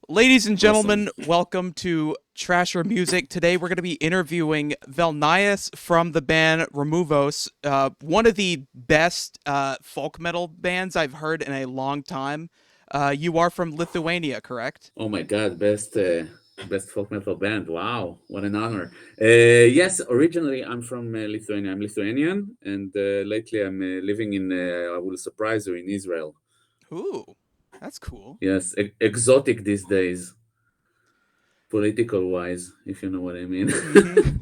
Ladies and Awesome. gentlemen, welcome to Trasher Music. Today we're going to be interviewing Velnias from the band RomuvoS, one of the best folk metal bands I've heard in a long time. You are from Lithuania, correct? Oh my God, best folk metal band. Wow, what an honor. Yes, originally I'm from Lithuania. I'm Lithuanian, and lately I'm living in. I will surprise you, in Israel. Ooh, that's cool. Yes, exotic these days, political wise, if you know what I mean. hmm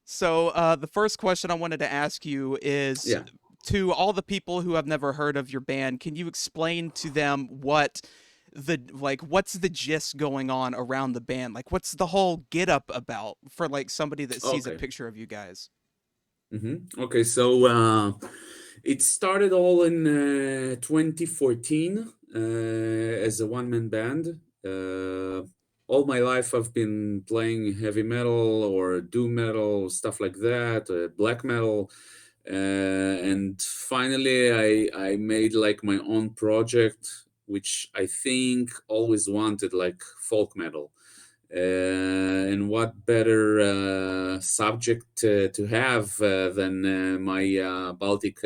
So, the first question I wanted to ask you is Yeah. to all the people who have never heard of your band, can you explain to them what's the gist going on around the band? Like, what's the whole get up about for like somebody that sees a Okay. picture of you guys? Okay. So it started all in 2014 as a one-man band. All my life I've been playing heavy metal or doom metal, stuff like that, black metal. And finally I made like my own project, which I think always wanted, like folk metal. And what better subject to have than my Baltic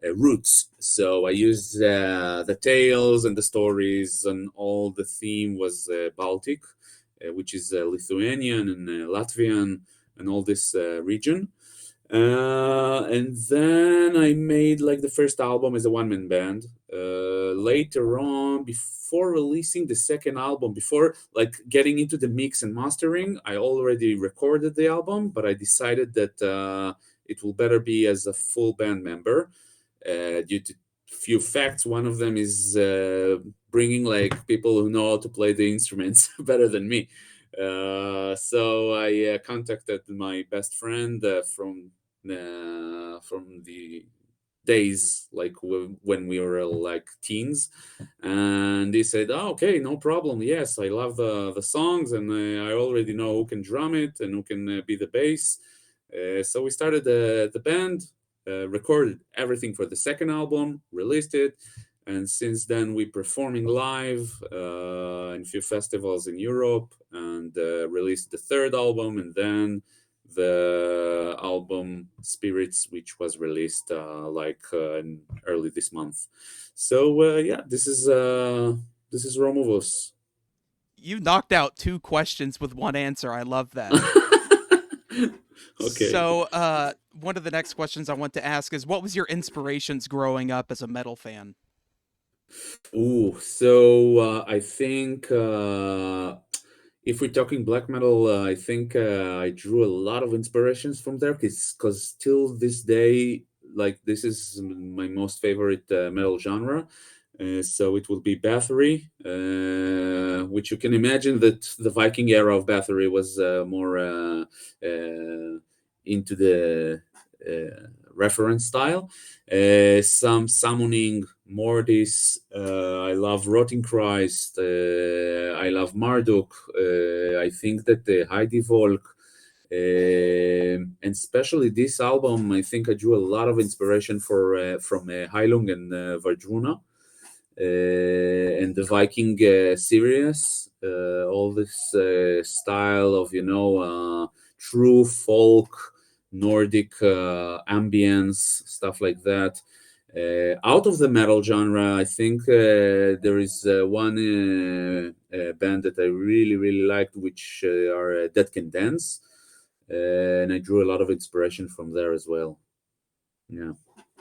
roots? So I used the tales and the stories, and all the theme was Baltic, which is Lithuanian and Latvian, and all this region. And then I made like the first album as a one man band. Later on, before releasing the second album, before like getting into the mix and mastering, I already recorded the album, but I decided that it will better be as a full band member due to few facts. One of them is bringing like people who know how to play the instruments better than me. So I contacted my best friend from the days like when we were like teens, and he said, "Oh, okay, no problem. Yes, I love the songs, and I already know who can drum it and who can be the bass." So we started the band, recorded everything for the second album, released it, and since then we performing live in a few festivals in Europe, and released the third album, and then the album Spirits, which was released in early this month. So yeah, this is RomuvoS. You knocked out two questions with one answer. I love that. Okay. So, one of the next questions I want to ask is what was your inspirations growing up as a metal fan? Ooh, so I think if we're talking black metal, I think I drew a lot of inspirations from there, because till this day, like this is my most favorite metal genre. So it will be Bathory, which you can imagine that the Viking era of Bathory was more into the reference style. Some summoning, Mortis. I love Rotting Christ. I love Marduk. I think that the Heidi Volk, and especially this album, I think I drew a lot of inspiration from Heilung and Vardruna, and the Viking series. All this style of true folk, Nordic ambience, stuff like that. Out of the metal genre, I think there is one band that I really, really liked, which are Dead Can Dance, and I drew a lot of inspiration from there as well. Yeah.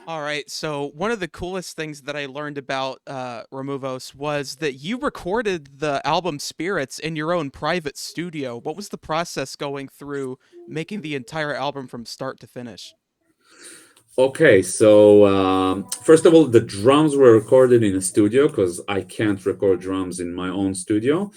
All right, so one of the coolest things that I learned about RomuvoS was that you recorded the album Spirits in your own private studio. What was the process going through making the entire album from start to finish? Okay, so first of all, the drums were recorded in a studio because I can't record drums in my own studio.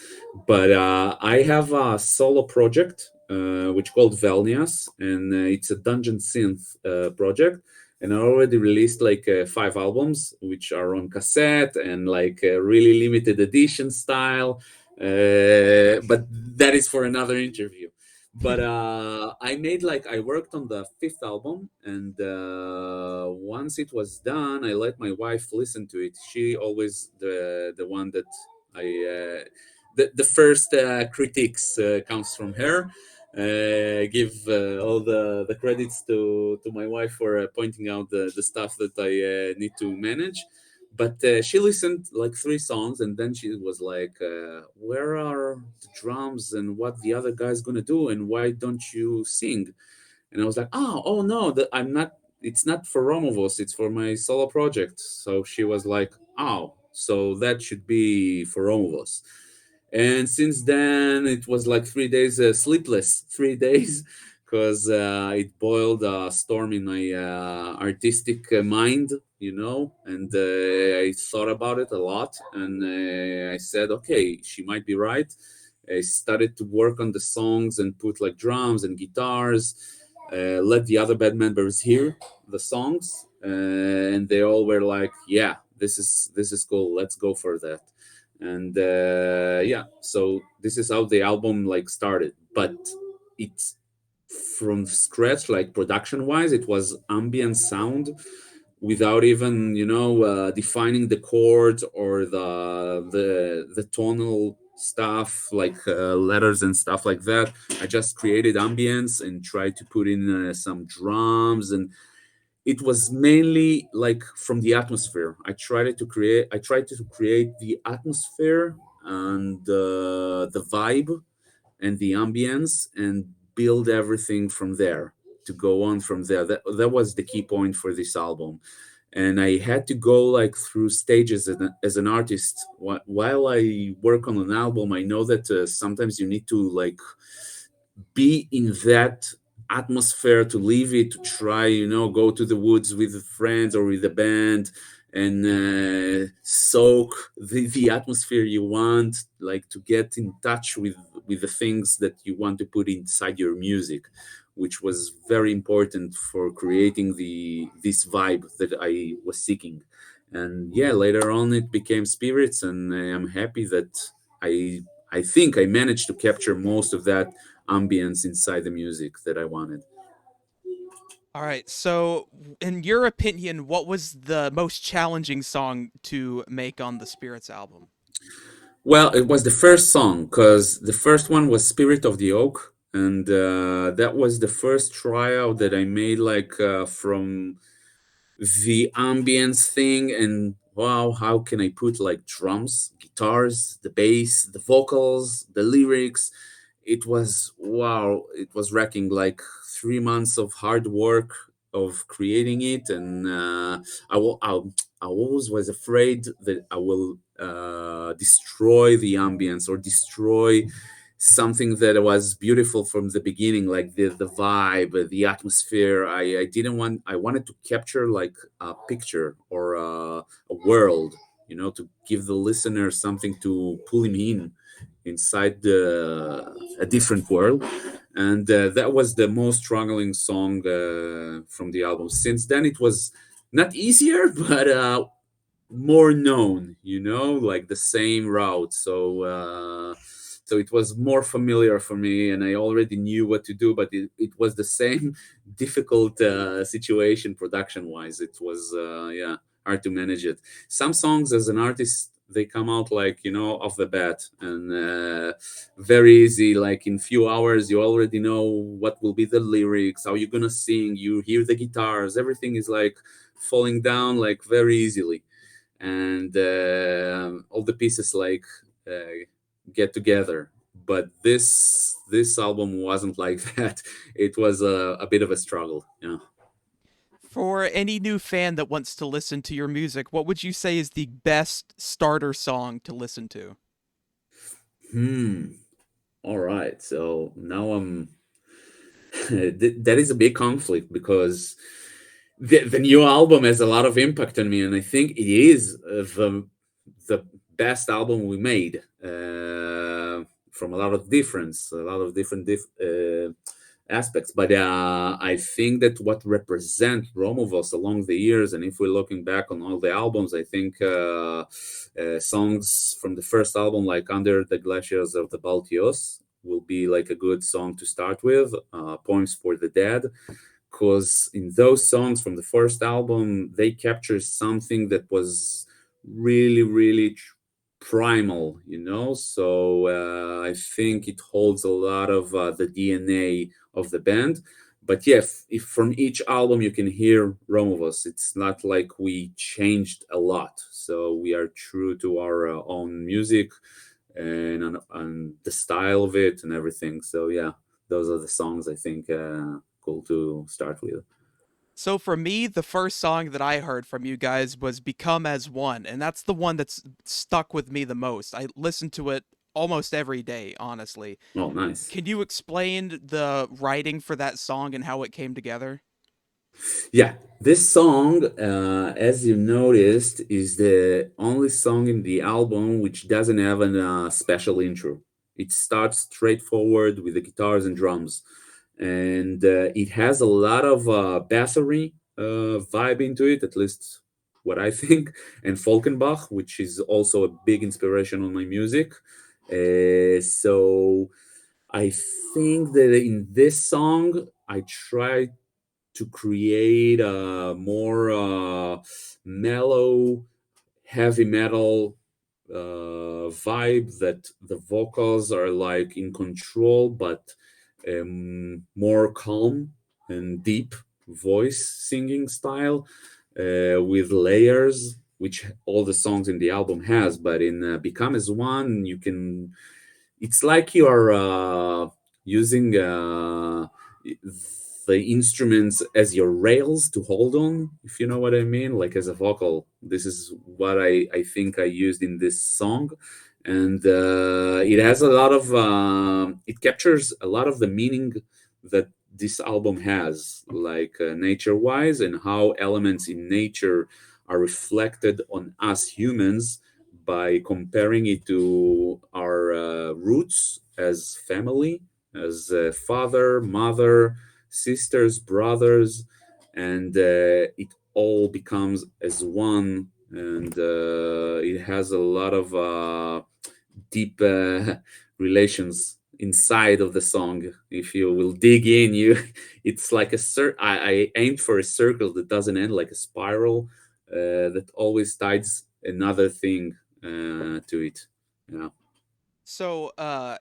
But I have a solo project which called Velnias, and it's a dungeon synth project. And I already released like 5 albums, which are on cassette and like really limited edition style. But that is for another interview. But I worked on the fifth album, and once it was done, I let my wife listen to it. She always the one that The first critiques comes from her. I give all the credits to my wife for pointing out the stuff that I need to manage. But she listened like three songs, and then she was like, "Where are the drums and what the other guy's gonna do, and why don't you sing?" And I was like, oh no, I'm not. It's not for RomuvoS. It's for my solo project. So she was like, oh, so that should be for RomuvoS. And since then, it was like 3 days sleepless, 3 days, because it boiled a storm in my artistic mind, and I thought about it a lot, and I said, okay, she might be right. I started to work on the songs and put like drums and guitars, let the other band members hear the songs, and they all were like, "Yeah, this is cool. Let's go for that." And yeah, so this is how the album like started. But it's from scratch, like production wise, it was ambient sound without even defining the chords or the tonal stuff like letters and stuff like that. I just created ambience and tried to put in some drums, and it was mainly like from the atmosphere. I tried to create the atmosphere and the vibe and the ambience, and build everything from there, to go on from there. That was the key point for this album. And I had to go like through stages as an artist. While I work on an album, I know that sometimes you need to like be in that atmosphere, to leave it, to try, go to the woods with friends or with the band, and soak the atmosphere you want, like to get in touch with the things that you want to put inside your music, which was very important for creating this vibe that I was seeking. And yeah, later on it became Spirits, and I'm happy that I think I managed to capture most of that ambience inside the music that I wanted. All right. So, in your opinion, what was the most challenging song to make on the Spirits album? Well, it was the first song, because the first one was Spirit of the Oak, and that was the first tryout that I made, like from the ambience thing. And wow, how can I put like drums, guitars, the bass, the vocals, the lyrics? It was, wow, it was wrecking, like 3 months of hard work of creating it. And I always was afraid that I will destroy the ambience, or destroy something that was beautiful from the beginning, like the vibe, the atmosphere. I didn't want I wanted to capture like a picture, or a world, to give the listener something to pull him in inside a different world. And that was the most struggling song from the album. Since then it was not easier, but more known, like the same route. So it was more familiar for me, and I already knew what to do. But it was the same difficult situation production wise. It was yeah, hard to manage it. Some songs as an artist, they come out like, off the bat, and very easy, like in few hours you already know what will be the lyrics, how you're gonna sing, you hear the guitars, everything is like falling down like very easily. And all the pieces like get together. But this album wasn't like that. It was a bit of a struggle. Yeah. For any new fan that wants to listen to your music, what would you say is the best starter song to listen to? Hmm. All right. So now I'm. That is a big conflict, because the new album has a lot of impact on me, and I think it is the best album we made, from a lot of different aspects. But I think that what represent RomuvoS along the years, and if we're looking back on all the albums, I think songs from the first album, like Under the Glaciers of the Baltios, will be like a good song to start with. Poems for the Dead, because in those songs from the first album, they capture something that was really, really primal, So I think it holds a lot of the DNA of the band. But yeah, if from each album you can hear RomuvoS, it's not like we changed a lot. So we are true to our own music and on the style of it and everything. So yeah, those are the songs I think cool to start with. So for me, the first song that I heard from you guys was Become as One, and that's the one that's stuck with me the most. I listen to it almost every day, honestly. Oh, nice. Can you explain the writing for that song and how it came together? Yeah, this song, as you noticed, is the only song in the album which doesn't have a special intro. It starts straightforward with the guitars and drums, and it has a lot of bassery vibe into it, at least what I think, and Falkenbach, which is also a big inspiration on my music. So I think that in this song, I try to create a more mellow, heavy metal vibe that the vocals are like in control, but more calm and deep voice singing style with layers, which all the songs in the album has. But in Become as One, you can it's like you are using the instruments as your rails to hold on, if you know what I mean, like as a vocal. This is what I think I used in this song. And it has a lot of, it captures a lot of the meaning that this album has, like nature wise, and how elements in nature are reflected on us humans by comparing it to our roots as family, as father, mother, sisters, brothers, and it all becomes as one. And it has a lot of deep relations inside of the song. If you will dig in, you it's like I aimed for a circle that doesn't end, like a spiral that always ties another thing to it. Yeah. So,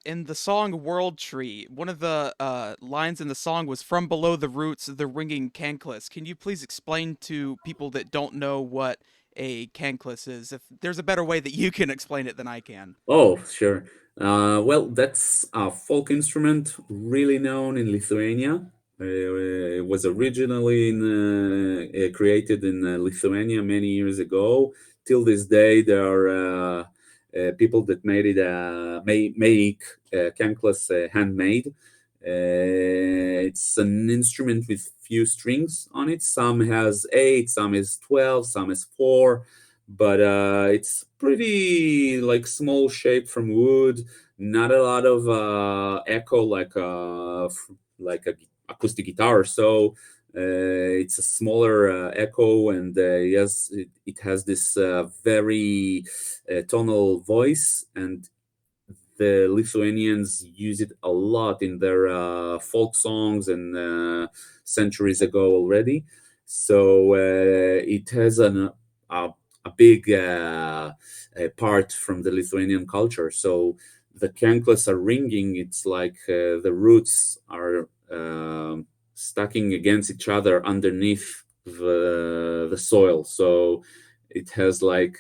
in the song World Tree, one of the lines in the song was from below the roots of the ringing cankles. Can you please explain to people that don't know what a cankles is? If there's a better way that you can explain it than I can. Oh, sure. Well, that's a folk instrument really known in Lithuania. It was originally created in Lithuania many years ago. Till this day, there are people that made it make cankles handmade. It's an instrument with few strings on it. Some has eight, some is 12, some is four, but it's pretty like small shape from wood. Not a lot of echo like a acoustic guitar. So it's a smaller echo, and yes, it has this very tonal voice, and the Lithuanians use it a lot in their folk songs and centuries ago already. So it has a big part from the Lithuanian culture. So the cankles are ringing. It's like the roots are stacking against each other underneath the soil. So it has like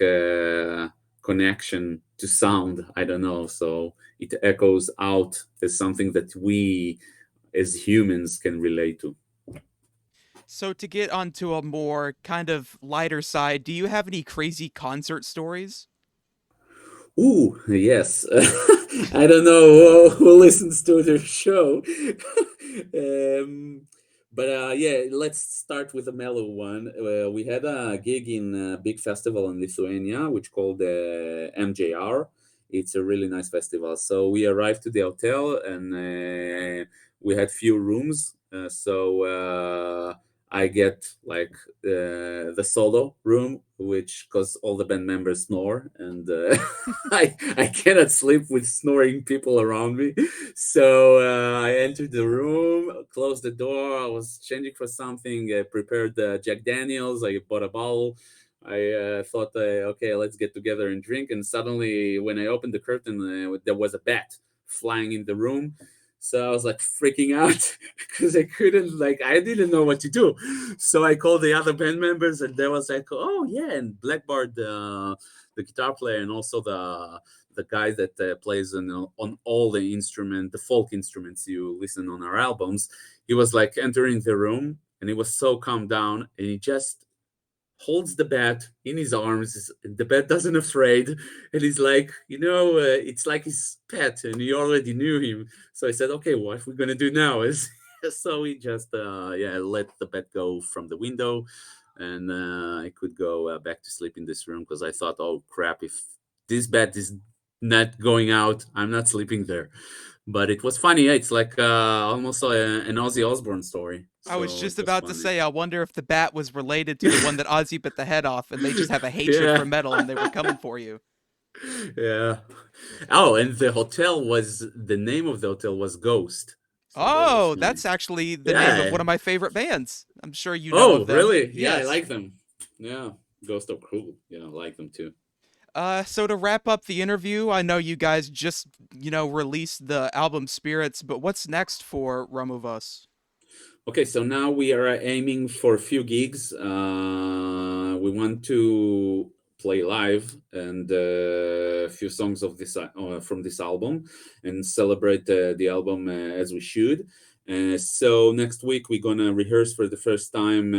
connection to sound. I don't know. So it echoes out as something that we as humans can relate to. So, to get onto a more kind of lighter side, do you have any crazy concert stories? Ooh, yes. I don't know who listens to the show. um, but yeah, let's start with a mellow one. We had a gig in a big festival in Lithuania, which called MJR. It's a really nice festival. So we arrived to the hotel, and we had few rooms. I get like the solo room, which because all the band members snore, and I cannot sleep with snoring people around me. So I entered the room, closed the door. I was changing for something. I prepared Jack Daniels. I bought a bottle. I thought, okay, let's get together and drink. And suddenly, when I opened the curtain, there was a bat flying in the room. So I was like freaking out because I couldn't, like, I didn't know what to do. So I called the other band members, and they was like, "Oh yeah," and Blackbard, the guitar player, and also the guy that plays on all the folk instruments you listen on our albums. He was like entering the room, and he was so calmed down, and he just holds the bat in his arms. The bat doesn't afraid, and he's like, it's like his pet, and he already knew him. So I said, okay, what are we gonna do now? Is so we just let the bat go from the window, and I could go back to sleep in this room because I thought, oh crap, if this bat is not going out, I'm not sleeping there. But it was funny. It's like almost an Ozzy Osbourne story. I was So it just was about to funny. say, I wonder if the bat was related to the one that Ozzy bit the head off, and they just have a hatred for Yeah. metal, and they were coming for you. Yeah. Oh, and the name of the hotel was Ghost. So that was Oh, funny. that's actually the name of Yeah. one of my favorite bands. I'm sure you know Oh, of them. really? Yeah, I Yes. like them. Yeah. Ghost are cool. Yeah, I like them too. So to wrap up the interview, I know you guys just, released the album Spirits, but what's next for RomuvoS? Okay, so now we are aiming for a few gigs. We want to play live and a few songs of this from this album and celebrate the album as we should. So next week we're gonna rehearse for the first time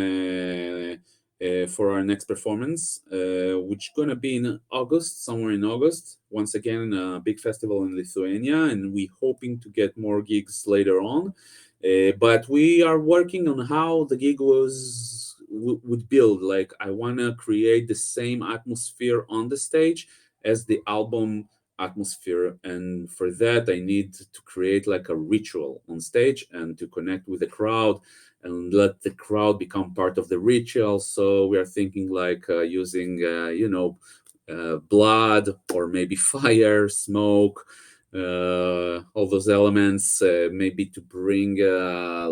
for our next performance, which gonna be in August, somewhere in August. Once again, a big festival in Lithuania, and we hoping to get more gigs later on. But we are working on how the gig would build. Like I want to create the same atmosphere on the stage as the album atmosphere, and for that I need to create like a ritual on stage and to connect with the crowd and let the crowd become part of the ritual. So we are thinking like using blood or maybe fire, smoke, all those elements, maybe to bring a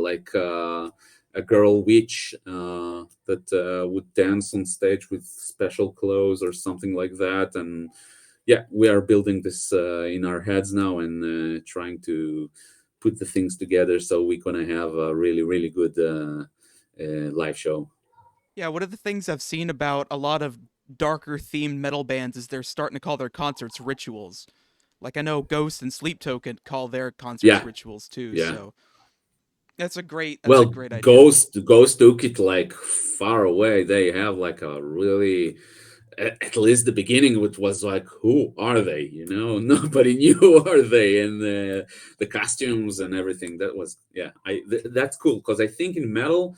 girl witch that would dance on stage with special clothes or something like that. And yeah, we are building this in our heads now and trying to put the things together so we're gonna have a really, really good live show. Yeah, one of the things I've seen about a lot of darker themed metal bands is they're starting to call their concerts rituals. Like I know Ghost and Sleep Token call their concerts Yeah, rituals too, yeah. so that's a Well, great idea. Ghost took it like far away. They have like a really, at least the beginning, which was like, who are they? Nobody knew who are they, and the costumes and everything. That was yeah. That's cool because I think in metal,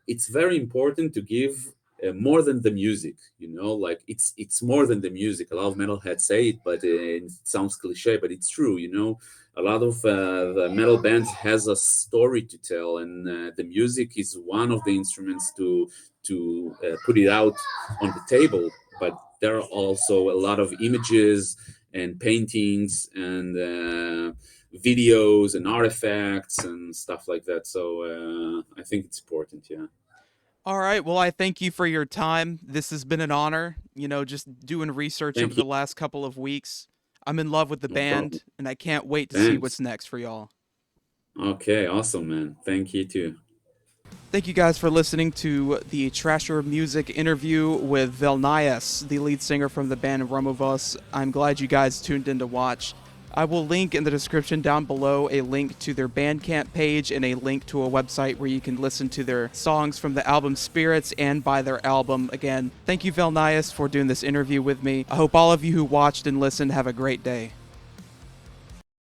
it's very important to give. More than the music, like it's more than the music. A lot of metalheads say it, but it sounds cliche, but it's true. A lot of the metal bands has a story to tell, and the music is one of the instruments to put it out on the table. But there are also a lot of images and paintings and videos and artifacts and stuff like that. So I think it's important. Yeah. All right, well I thank you for your time. This has been an honor, just doing research over Thank you. the last couple of weeks. I'm in love with the No problem. band and I can't wait to see Thanks. what's next for y'all. Okay. Awesome, man. Thank you too. Thank you guys for listening to the Trasher Music interview with Velnias, the lead singer from the band RomuvoS. I'm glad you guys tuned in to watch. I will link in the description down below a link to their Bandcamp page and a link to a website where you can listen to their songs from the album Spirits and buy their album. Again, thank you, Velnias, for doing this interview with me. I hope all of you who watched and listened have a great day.